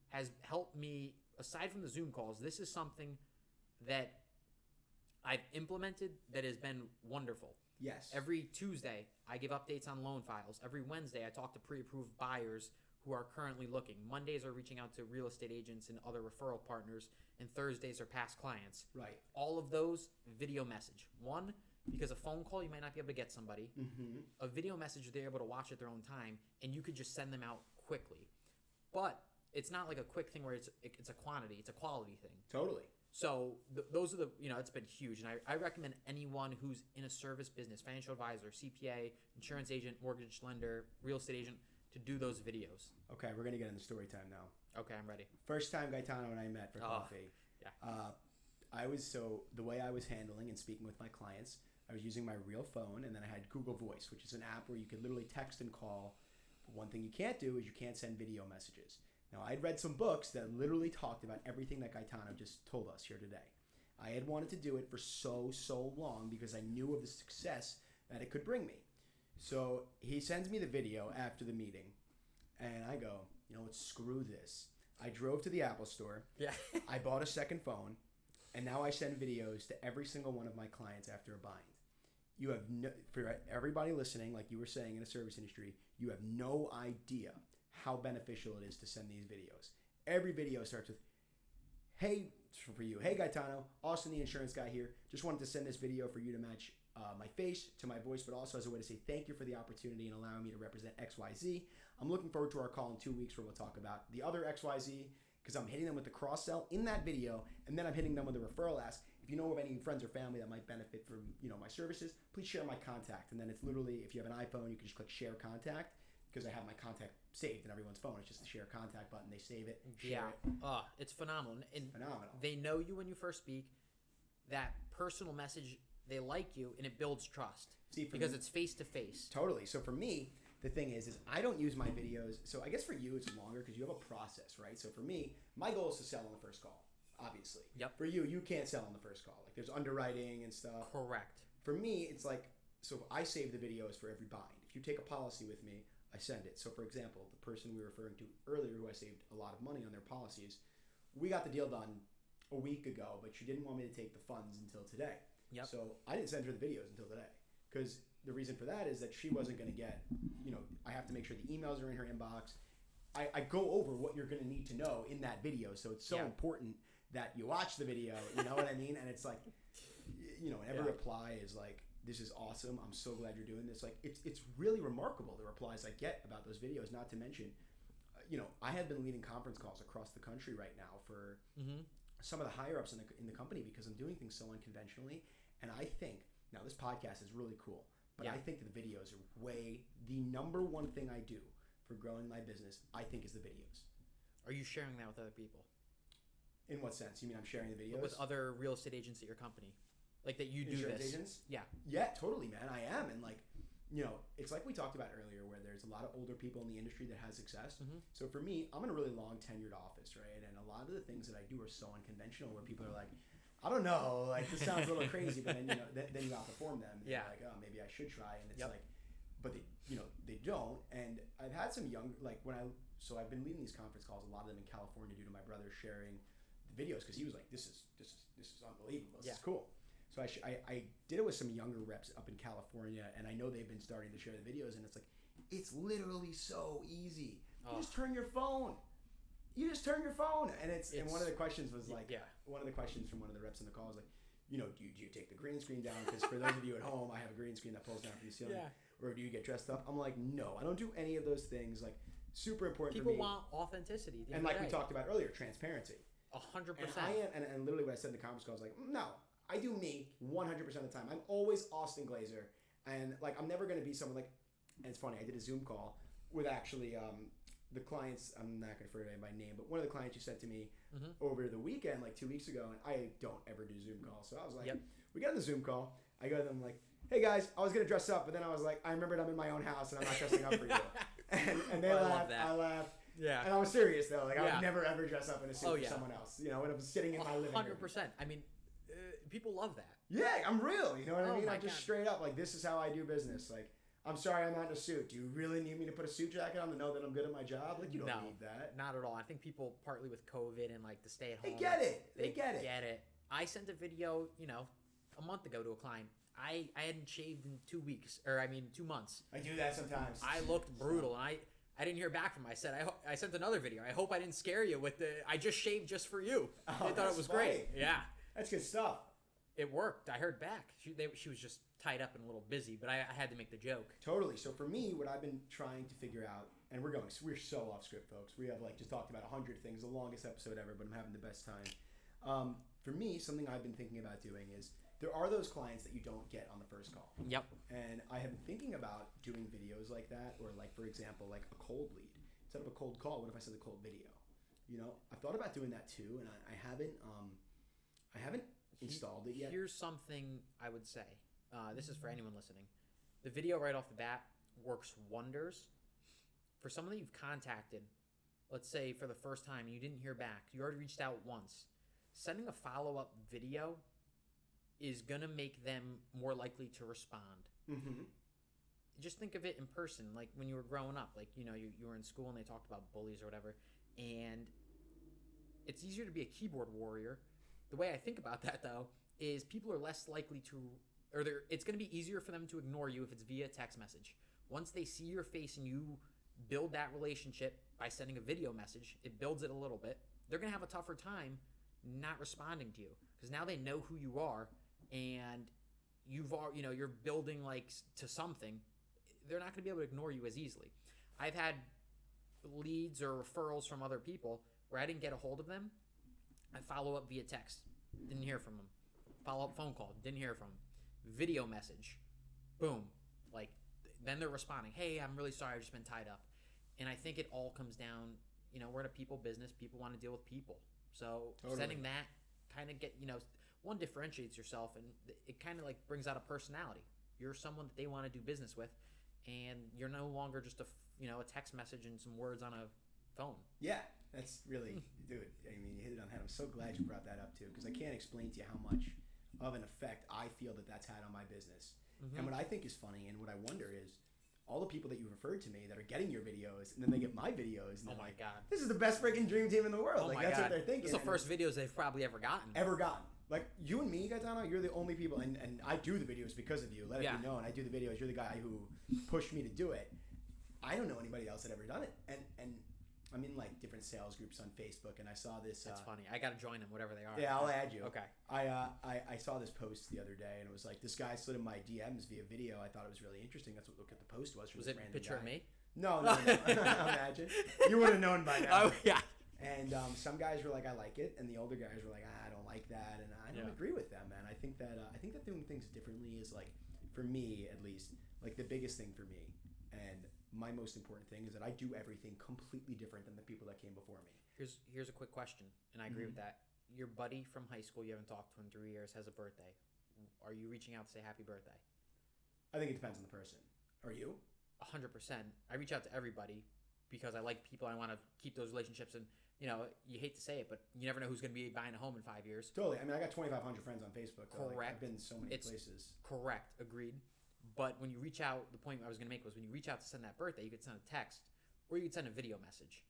has helped me. Aside from the Zoom calls, this is something that I've implemented that has been wonderful. Yes. Every Tuesday, I give updates on loan files. Every Wednesday, I talk to pre-approved buyers who are currently looking. Mondays are reaching out to real estate agents and other referral partners, and Thursdays are past clients. Right. All of those, video message. One, because a phone call, you might not be able to get somebody. Mm-hmm. A video message, they're able to watch at their own time, and you could just send them out quickly. But it's not like a quick thing where it's a quantity, it's a quality thing. Totally. So those are it's been huge. And I recommend anyone who's in a service business, financial advisor, CPA, insurance agent, mortgage lender, real estate agent, to do those videos. Okay, we're going to get into story time now. Okay, I'm ready. First time Gaetano and I met for coffee. Yeah. The way I was handling and speaking with my clients, I was using my real phone, and then I had Google Voice, which is an app where you could literally text and call. But one thing you can't do is you can't send video messages. Now, I'd read some books that literally talked about everything that Gaetano just told us here today. I had wanted to do it for so long because I knew of the success that it could bring me. So he sends me the video after the meeting, and I go, screw this. I drove to the Apple store. Yeah. I bought a second phone, and now I send videos to every single one of my clients after a bind. You have for everybody listening, like you were saying in the service industry, you have no idea how beneficial it is to send these videos. Every video starts with, hey, for you, hey Gaetano, Austin the insurance guy here. Just wanted to send this video for you to match my face to my voice, but also as a way to say thank you for the opportunity and allowing me to represent XYZ. I'm looking forward to our call in 2 weeks where we'll talk about the other XYZ, because I'm hitting them with the cross-sell in that video, and then I'm hitting them with a referral ask. If you know of any friends or family that might benefit from my services, please share my contact. And then it's literally, if you have an iPhone, you can just click share contact, because I have my contact saved in everyone's phone. It's just the share contact button. They save it, share it. It's phenomenal. And phenomenal. They know you when you first speak. That personal message, they like you, and it builds trust. See, because it's face to face. Totally. So for me, the thing is I don't use my videos. So I guess for you it's longer because you have a process, right? So for me, my goal is to sell on the first call, obviously. Yep. For you can't sell on the first call. Like there's underwriting and stuff. Correct. For me, it's like, so I save the videos for every bind. If you take a policy with me, I send it. So for example, the person we were referring to earlier who I saved a lot of money on their policies, we got the deal done a week ago, but she didn't want me to take the funds until today. Yep. So I didn't send her the videos until today because the reason for that is that she wasn't going to get, I have to make sure the emails are in her inbox. I go over what you're going to need to know in that video. So it's so important that you watch the video, you know what I mean? And it's like, every reply is like, this is awesome. I'm so glad you're doing this. Like, it's really remarkable, the replies I get about those videos, not to mention, I have been leading conference calls across the country right now for some of the higher ups in the company because I'm doing things so unconventionally. And I think, now this podcast is really cool, but I think that the videos are the number one thing I do for growing my business, I think, is the videos. Are you sharing that with other people? In what sense? You mean I'm sharing the videos? With other real estate agents at your company? Like that you do Insurance this? Agents? Yeah. Yeah, totally, man. I am. And like, it's like we talked about earlier where there's a lot of older people in the industry that has success. Mm-hmm. So for me, I'm in a really long tenured office, right? And a lot of the things that I do are so unconventional where people are like, I don't know, like this sounds a little crazy, but then, then you outperform them. And they're like, oh, maybe I should try. And it's like, but they don't. And I've had some young, like so I've been leading these conference calls, a lot of them in California due to my brother sharing the videos because he was like, this is unbelievable. This is cool. So I did it with some younger reps up in California, and I know they've been starting to share the videos, and it's like, it's literally so easy. You just turn your phone. And one of the questions was like, one of the questions from one of the reps in the call was like, do you take the green screen down? Because for those of you at home, I have a green screen that pulls down from the ceiling. Or do you get dressed up? I'm like, no, I don't do any of those things. Like, super important for me. People want authenticity. And like we talked about earlier, transparency. 100%. And I am, and literally what I said in the conference call, I was like, no, I do me 100% of the time. I'm always Austin Glazer. And like, I'm never going to be someone like, and it's funny, I did a Zoom call with actually the clients, I'm not going to refer to by name, but one of the clients you sent to me over the weekend, like 2 weeks ago, and I don't ever do Zoom calls. So I was like, we got on the Zoom call. I go to them like, hey guys, I was going to dress up, but then I was like, I remembered I'm in my own house and I'm not dressing up for you. And they laughed, I laughed. Yeah. And I was serious though. Like I would never ever dress up in a suit for someone else. When I'm sitting in my living room. 100%. I mean, people love that. Yeah, I'm real. You know what I mean? I'm just straight up like, this is how I do business. Like, I'm sorry I'm not in a suit. Do you really need me to put a suit jacket on to know that I'm good at my job? Like, you don't need that. Not at all. I think people, partly with COVID and like the stay at home. They get it. They get it. I sent a video, a month ago to a client. I hadn't shaved in 2 weeks, 2 months. I do that sometimes. I looked brutal, and I didn't hear back from him. I said, I sent another video. I hope I didn't scare you with I just shaved just for you. They thought it was great. Yeah. That's good stuff. It worked. I heard back. She was just tied up and a little busy, but I had to make the joke. Totally. So for me, what I've been trying to figure out, and we're so off script, folks. We have just talked about 100 things, the longest episode ever, but I'm having the best time. For me, something I've been thinking about doing is, there are those clients that you don't get on the first call. Yep. And I have been thinking about doing videos like that, or like, for example, like a cold lead. Instead of a cold call, what if I said a cold video? I've thought about doing that too, and I haven't installed it yet. Here's something I would say. This is for anyone listening. The video right off the bat works wonders. For someone that you've contacted, let's say for the first time, and you didn't hear back, you already reached out once, sending a follow-up video is going to make them more likely to respond. Mm-hmm. Just think of it in person, like when you were growing up, like, you were in school and they talked about bullies or whatever, and it's easier to be a keyboard warrior. The way I think about that, though, is people are less likely to, it's going to be easier for them to ignore you if it's via text message. Once they see your face and you build that relationship by sending a video message, it builds it a little bit. They're going to have a tougher time not responding to you because now they know who you are. And you're building like to something, they're not going to be able to ignore you as easily. I've had leads or referrals from other people where I didn't get a hold of them. I follow up via text, didn't hear from them. Follow up phone call, didn't hear from them. Video message, boom. Like then they're responding, hey, I'm really sorry, I've just been tied up. And I think it all comes down, we're in a people business. People want to deal with people. So sending that kind of one differentiates yourself, and it kind of like brings out a personality. You're someone that they want to do business with, and you're no longer just a text message and some words on a phone. Yeah, that's really, dude. I mean, you hit it on the head. I'm so glad you brought that up too, because I can't explain to you how much of an effect I feel that's had on my business. Mm-hmm. And what I think is funny, and what I wonder is, all the people that you referred to me that are getting your videos, and then they get my videos, and oh my god, this is the best freaking dream team in the world. Oh like my that's god. what they're thinking. This is the first videos they've probably ever gotten. Like you and me, Gaetano, you're the only people, and I do the videos because of you. Let it be known, I do the videos. You're the guy who pushed me to do it. I don't know anybody else that ever done it, and I'm in like different sales groups on Facebook, and I saw this. That's funny. I gotta join them, whatever they are. Yeah, I'll add you. Okay. I saw this post the other day, and it was like this guy slid in my DMs via video. I thought it was really interesting. That's what the post was. Was it a picture of me? No. Imagine you would have known by now. Oh yeah. And some guys were like, I like it, and the older guys were like, I don't like that, and I don't agree with them, man. I think that doing things differently is like, for me at least, like the biggest thing for me, and my most important thing is that I do everything completely different than the people that came before me. Here's a quick question, and I agree with that. Your buddy from high school, you haven't talked to in 3 years, has a birthday. Are you reaching out to say happy birthday? I think it depends on the person. Are you? 100%. I reach out to everybody because I like people. I want to keep those relationships, and you hate to say it, but you never know who's going to be buying a home in 5 years. Totally. I mean, I got 2,500 friends on Facebook. Correct. Like, I've been so many places. Correct. Agreed. But when you reach out, the point I was going to make was when you reach out to send that birthday, you could send a text or you could send a video message.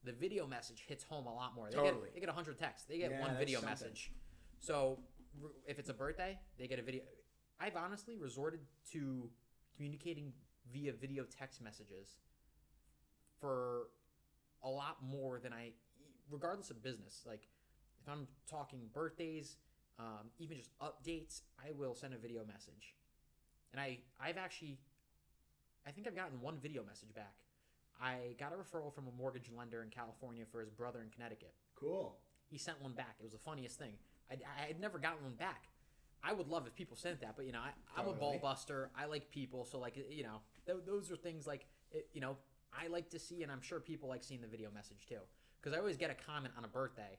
The video message hits home a lot more. They get 100 texts. They get one video message. So if it's a birthday, they get a video. I've honestly resorted to communicating via video text messages for a lot more than regardless of business. Like if I'm talking birthdays, even just updates, I will send a video message. And I think I've gotten one video message back. I got a referral from a mortgage lender in California for his brother in Connecticut. Cool. He sent one back. It was the funniest thing. I had never gotten one back. I would love if people sent that, but I'm a ball buster. I like people, so those are things like I like to see, and I'm sure people like seeing the video message too. Because I always get a comment on a birthday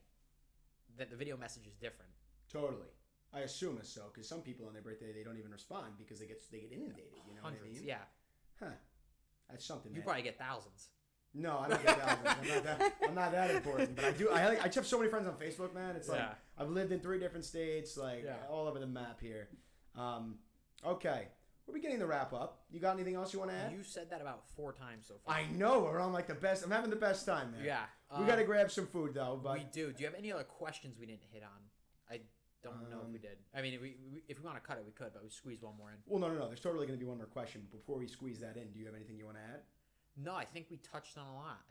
that the video message is different. Totally. I assume it's so, because some people on their birthday, they don't even respond because they get inundated. You know Hundreds, what I mean? Yeah. Huh. That's something. You probably get thousands. No, I don't get thousands. I'm not that important. But I do. I just have so many friends on Facebook, man. It's like I've lived in 3 different states, all over the map here. Okay. We're beginning to wrap up. You got anything else you want to add? You said that about 4 times so far. I know. We're on like the best. I'm having the best time, man. Yeah. We got to grab some food, though. But we do. Do you have any other questions we didn't hit on? I don't know if we did. I mean, if we want to cut it, we could, but we squeeze one more in. Well, no. There's totally going to be one more question. But before we squeeze that in, do you have anything you want to add? No, I think we touched on a lot.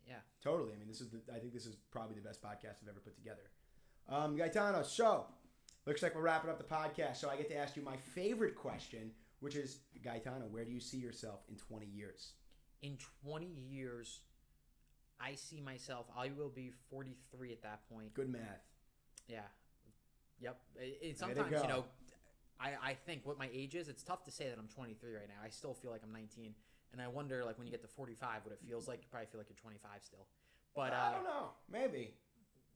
Yeah. Totally. I mean, I think this is probably the best podcast I've ever put together. Gaetano, so looks like we're wrapping up the podcast. So I get to ask you my favorite question, which is, Gaetano, where do you see yourself in 20 years? In 20 years, I see myself, I will be 43 at that point. Good math. Yeah. Yep. Sometimes, I think what my age is, it's tough to say that I'm 23 right now. I still feel like I'm 19. And I wonder, like, when you get to 45, what it feels like. You probably feel like you're 25 still. But I don't know. Maybe.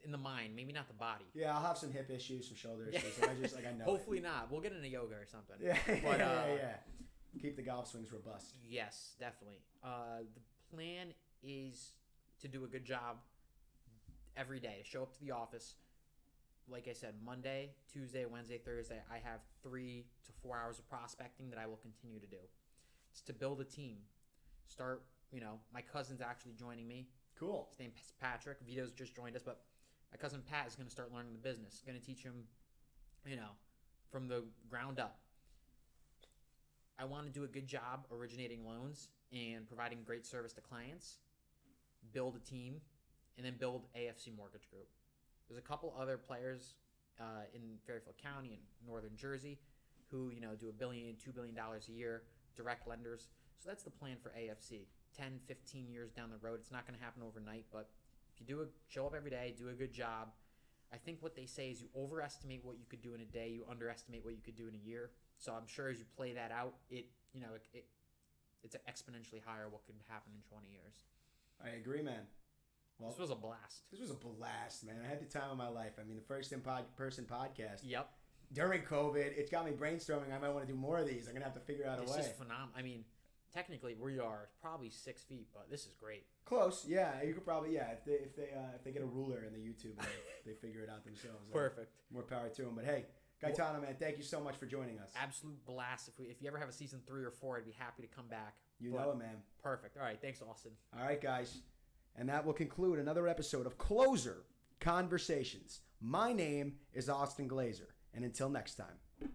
In the mind, maybe not the body. Yeah, I'll have some hip issues, some shoulder issues. I know. Hopefully not. We'll get into yoga or something. Yeah, but, yeah. Keep the golf swings robust. Yes, definitely. The plan is to do a good job every day. Show up to the office. Like I said, Monday, Tuesday, Wednesday, Thursday, I have 3 to 4 hours of prospecting that I will continue to do. It's to build a team. Start, my cousin's actually joining me. Cool. His name's Patrick. Vito's just joined us, but my cousin Pat is going to start learning the business. Going to teach him, from the ground up. I want to do a good job originating loans and providing great service to clients, build a team, and then build AFC Mortgage Group. There's a couple other players in Fairfield County and Northern Jersey who, do $1 billion, $2 billion a year, direct lenders. So that's the plan for AFC. 10, 15 years down the road. It's not going to happen overnight, but if you show up every day, do a good job. I think what they say is you overestimate what you could do in a day, you underestimate what you could do in a year. So I'm sure as you play that out, it's exponentially higher what could happen in 20 years. I agree, man. Well, this was a blast. This was a blast, man. I had the time of my life. I mean, the first in-person podcast. Yep. During COVID, it's got me brainstorming. I might want to do more of these. I'm going to have to figure out a way. This is phenomenal. I mean, technically we are probably 6 feet, but this is great. Close, yeah. You could probably, yeah. If they get a ruler in the YouTube, and they figure it out themselves. Perfect. More power to them. But hey, Gaetano, man, thank you so much for joining us. Absolute blast. If you ever have a season 3 or 4, I'd be happy to come back. You know it, man. Perfect. All right, thanks, Austin. All right, guys, and that will conclude another episode of Closer Conversations. My name is Austin Glazer, and until next time.